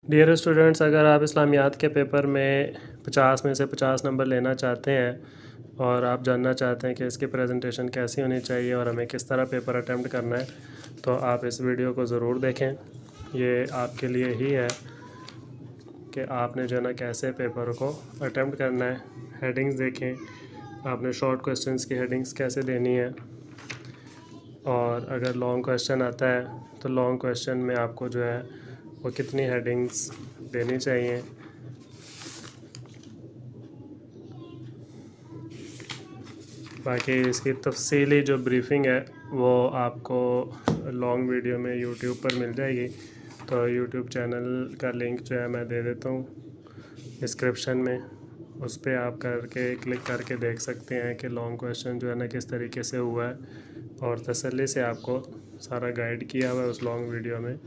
Dear students, अगर आप इस्लामियात के पेपर में 50 में से 50 नंबर लेना चाहते हैं और आप जानना चाहते हैं कि इसकी प्रेजेंटेशन कैसी होनी चाहिए और हमें किस तरह पेपर अटैम्प्ट करना है, तो आप इस वीडियो को ज़रूर देखें। ये आपके लिए ही है कि आपने जो है ना कैसे पेपर को अटैम्प्ट करना है। हेडिंग्स देखें, आपने शॉर्ट क्वेश्चंस की हेडिंग्स कैसे देनी है, और अगर लॉन्ग क्वेश्चन आता है तो लॉन्ग क्वेश्चन में आपको जो है वो कितनी हेडिंग्स देनी चाहिए। बाकी इसकी तफसीली जो ब्रीफिंग है वो आपको लॉन्ग वीडियो में यूट्यूब पर मिल जाएगी। तो यूट्यूब चैनल का लिंक जो है मैं दे देता हूँ डिस्क्रिप्शन में, उस पर आप करके क्लिक करके देख सकते हैं कि लॉन्ग क्वेश्चन जो है ना किस तरीके से हुआ है, और तसल्ली से आपको सारा गाइड किया हुआ है उस लॉन्ग वीडियो में।